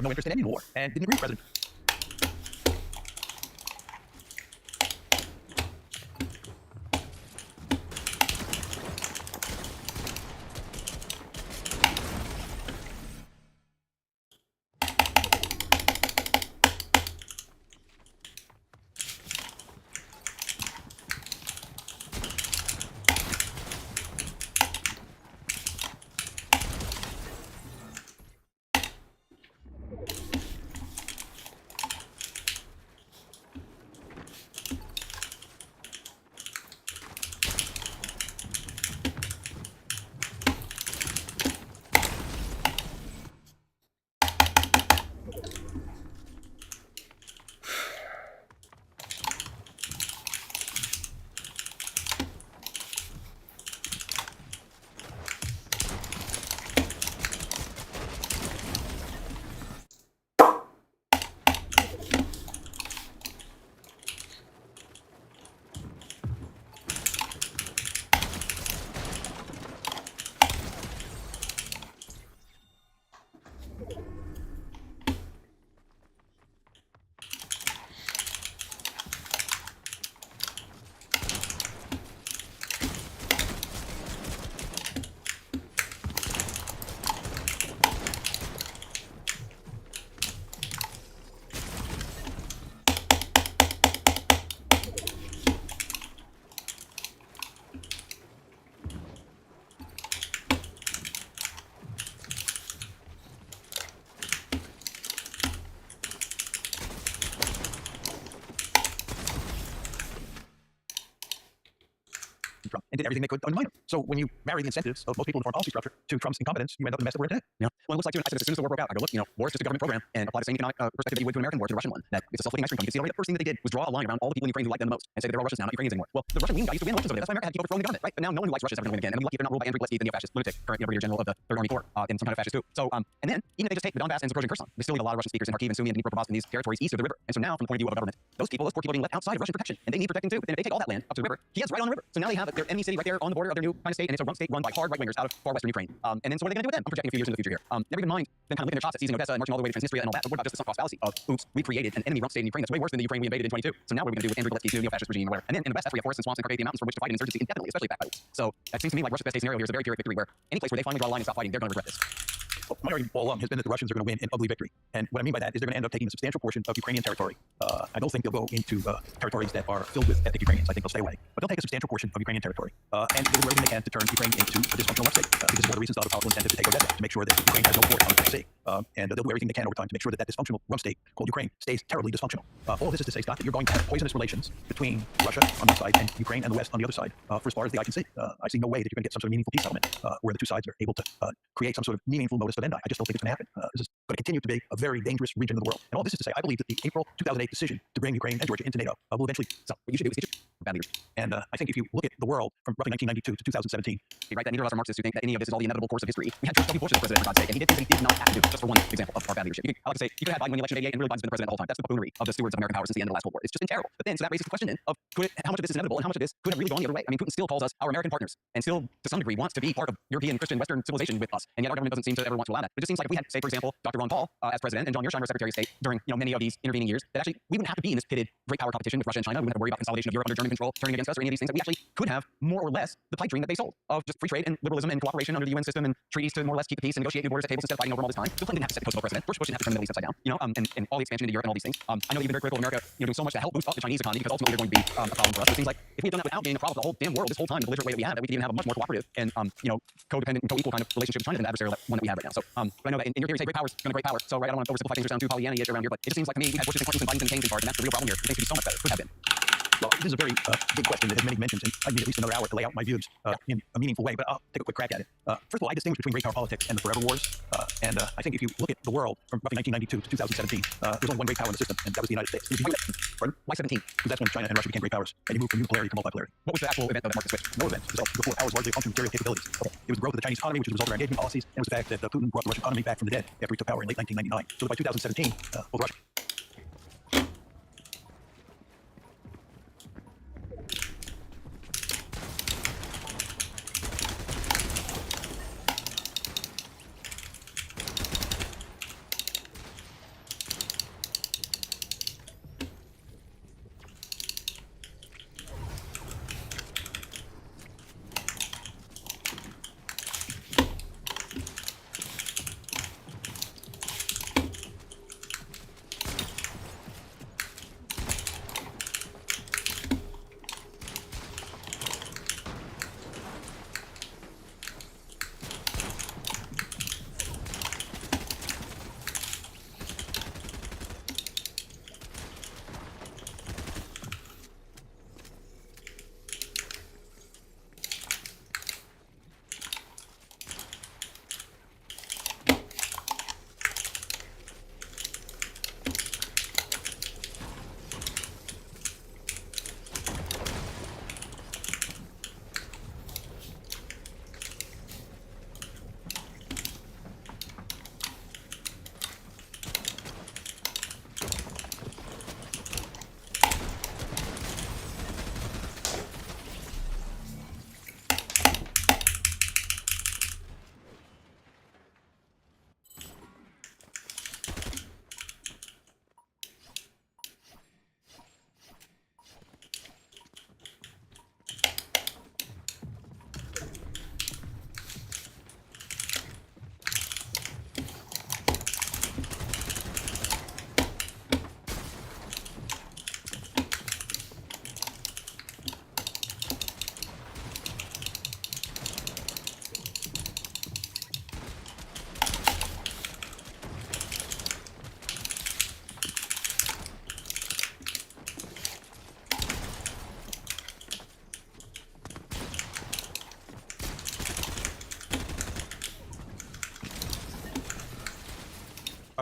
have no interest in any war and didn't agree with President. Trump and did everything they could to undermine him. So when you marry the incentives of most people in the foreign policy structure to Trump's incompetence, you end up in the mess that we're in today. Well, it looks like too, I said as soon as the war broke out, I go, look, war is just a government program, and apply the same economic perspective that you would to an American war to the Russian one. That it's a self-fulfilling ice cream cone. You can see already the first thing that they did was draw a line around all the people in Ukraine who liked them the most and say that they're all Russians now, not Ukrainians anymore. Well, the Russian lean guy used to win elections over there. That's why America had to keep overthrowing the government, right? But now no one who likes Russia is ever going to win again. And I'm lucky if they're not ruled by Andrew Gillespie, the neo-fascist lunatic, current brigadier general of the Third Army Corps, and some kind of fascist too. So and then even if they just take the Donbass and Zaporozhye and Kherson, they still need a lot of Russian speakers in Kharkiv and Sumy and Dnipropetrovsk and these territories east of the river. And so now, from the point of view of a government, those poor people are being left outside of Russian protection, and they need protecting too. But then if they take all that land up to the river, he has right on the river. So now they have their enemy city right there on the border of their new kind of state, and it's a rump state run by hard right-wingers out of far western Ukraine. And then so what are they going to do with them? I'm projecting a few years into the future here. Never even mind them kind of licking their chops at seizing Odessa and marching all the way to Transnistria and all that. But what about just the sunk cost fallacy of, oops, we created an enemy rump state in Ukraine that's way worse than the Ukraine we invaded in 22. So now what are we going to do with Andrew Gillespie's new neo-fascist regime? And then in the West, we have forests and swamps and Carpathian mountains for which to fight an insurgency indefinitely, especially backed by Wales. So that seems to me like Russia's best case scenario here is a very pyrrhic victory where any place where they finally draw a line and stop fighting, they're going to regret this. Well, my argument all along has been that the Russians are going to win an ugly victory. And what I mean by that is they're going to end up taking a substantial portion of Ukrainian territory. I don't think they'll go into territories that are filled with ethnic Ukrainians. I think they'll stay away. But they'll take a substantial portion of Ukrainian territory. And they'll do everything they can to turn Ukraine into a dysfunctional rump state. Because it's one of the reasons they'll have a powerful incentive to take Odessa, to make sure that Ukraine has no port on the Black Sea. And they'll do everything they can over time to make sure that that dysfunctional rump state called Ukraine stays terribly dysfunctional. All of this is to say, Scott, that you're going to have poisonous relations between Russia on one side and Ukraine and the West on the other side for as far as the eye can see. I see no way that you're going to get some sort of meaningful peace settlement where the two sides are able to create some sort of meaningful modus vivendi. I just don't think it's going to happen. This is going to continue to be a very dangerous region of the world. And all this is to say, I believe that the April 2008 decision to bring Ukraine and Georgia into NATO will eventually stop. What you should do is teach it for bad leaders. And I think if you look at the world from roughly 1992 to 2017, right, that neither of us are Marxists who think that any of this is all the inevitable course of history. We had George W. Bush as president, for God's sake, and he did things he did not have to do, just for one example of our bad leadership. I like to say, you could have Biden win the election in 88, and really Biden's been the president the whole time. That's the buffoonery of the stewards of American power since the end of the last World War. It's just been terrible. But then, so that raises the question then of how much of this is inevitable and how much of this could have really gone the other way. I mean, Putin still calls us our American partners and still, to some degree, wants to be part of European, Christian, Western civilization with us. And yet our government doesn't seem to ever want to allow that. It just seems like if we had, say, for example, Dr. Ron Paul as president and John Mearsheimer as Secretary of State during many of these intervening years, that actually we wouldn't have to be in this pitted great power competition with Russia and China. We wouldn't have to worry about consolidation of Europe under German control turning against us or any of these things. That we actually could have more or less the pipe dream that they sold of just free trade and liberalism and cooperation under the UN system and treaties to more or less keep the peace and negotiate new borders at tables instead of fighting over them all this time. Bill Clinton didn't have to set the Kosovo precedent. Bush didn't have to turn the Middle East upside down, and all the expansion into Europe and all these things. I know you've been very critical of America, doing so much to help boost up the Chinese economy because ultimately they're going to be a problem for us. It seems like if we had done that without being a problem for the whole damn world this whole time, the belligerent way that we had, that we could even have a much more cooperative and codependent and co-equal kind of relationship with China than the adversarial one that we have right now. So, but I know that in your theory, you say great power's going to great power. So, right, I don't want to oversimplify things or sound too Pollyanna-ish around here, but it just seems like to me we had Bush's and Clintons and Bidens and Kane's in charge, and that's the real problem here. Things could be so much better. Could have been. Well, this is a very big question that has many dimensions, and I need at least another hour to lay out my views in a meaningful way, but I'll take a quick crack at it. First of all, I distinguish between great power politics and the forever wars, and I think if you look at the world from roughly 1992 to 2017, there's only one great power in the system, and that was the United States. Why 17? Because that's when China and Russia became great powers, and you moved from unipolarity to multipolarity. What was the actual event that marked the switch? No event. The power was largely a function of material capabilities. It was the growth of the Chinese economy, which was a result of our engagement policies, and it was the fact that Putin brought the Russian economy back from the dead after he took power in late 1999. So by 2017, both Russia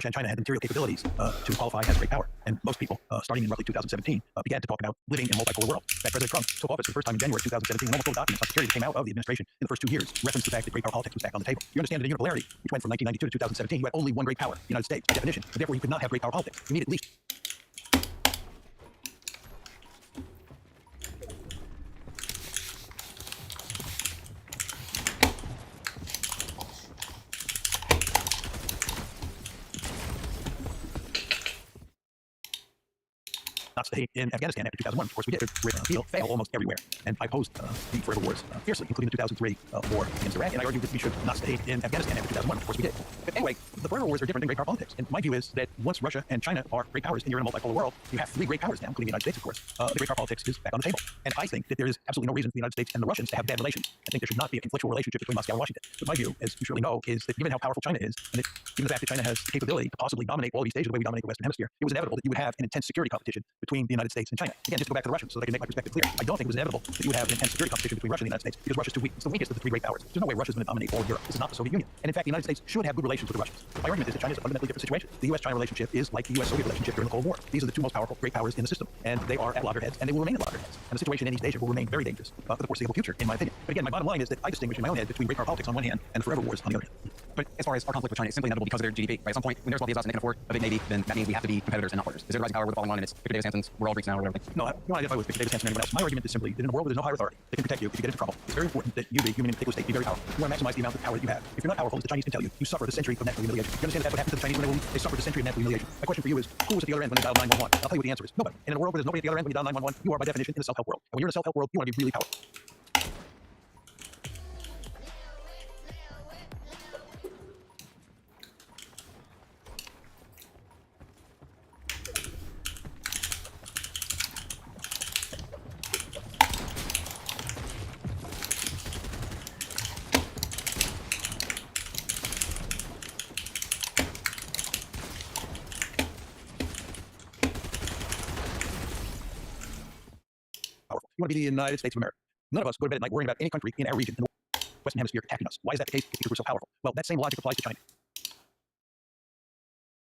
Russia and China had the material capabilities to qualify as great power. And most people, starting in roughly 2017, began to talk about living in a multipolar world. In fact, President Trump took office for the first time in January 2017, and almost all the documents on security that came out of the administration in the first 2 years referenced the fact that great power politics was back on the table. You understand that in unipolarity, which went from 1992 to 2017, you had only one great power, the United States, by definition. And therefore, you could not have great power politics. You need at least not stay in Afghanistan after 2001. Of course, we did. Deal fail almost everywhere. And I opposed the forever wars fiercely, including the 2003 war against Iraq. And I argued that we should not stay in Afghanistan after 2001. Of course, we did. But anyway, the forever wars are different than great power politics. And my view is that once Russia and China are great powers and you're in a multipolar world, you have 3 great powers now, including the United States, of course. The great power politics is back on the table. And I think that there is absolutely no reason for the United States and the Russians to have bad relations. I think there should not be a conflictual relationship between Moscow and Washington. But my view, as you surely know, is that given how powerful China is, and given the fact that China has the capability to possibly dominate all of East Asia the way we dominate the Western Hemisphere, it was inevitable that you would have an intense security competition between the United States and China. Again, just to go back to the Russians so that I can make my perspective clear. I don't think it was inevitable that you would have an intense security competition between Russia and the United States because Russia's too weak. It's the weakest of the 3 great powers. There's no way Russia's going to dominate all of Europe. This is not the Soviet Union. And in fact, the United States should have good relations with the Russians. My argument is that China is a fundamentally different situation. The U.S.-China relationship is like the U.S.-Soviet relationship during the Cold War. These are the 2 most powerful great powers in the system, and they are at loggerheads, and they will remain at loggerheads. And the situation in East Asia will remain very dangerous for the foreseeable future, in my opinion. But again, my bottom line is that I distinguish in my own head between great power politics on one hand and the forever wars on the other hand. But as far as our conflict with China, it's simply inevitable because of their GDP. Right? At some point, when they're as wealthy as us and they can afford a big navy, then that means we have to be competitors and not partners. Is there a rising power? We're the falling one, and it's Victor Davis Hanson's. We're all Greeks now, or whatever. No, I don't identify with Victor Davis Hanson or anyone else. My argument is simply that in a world where there's no higher authority that can protect you if you get into trouble, it's very important that you, the human particular state, be very powerful. You want to maximize the amount of power that you have. If you're not powerful, as the Chinese can tell you, you suffer the century of natural humiliation. You understand that? What happened to the Chinese when they were weak? They suffered the century of natural humiliation. My question for you is, who was at the other end when they dialed 911? I'll tell you what the answer is. Nobody. And in a world where there's nobody at the other end when you dial 911, you are by definition in a self-help world. And when you're in a self-help world, you want to be really powerful. You want to be the United States of America. None of us go to bed at night worrying about any country in our region in the Western Hemisphere attacking us. Why is that the case? Because we're so powerful. Well, that same logic applies to China.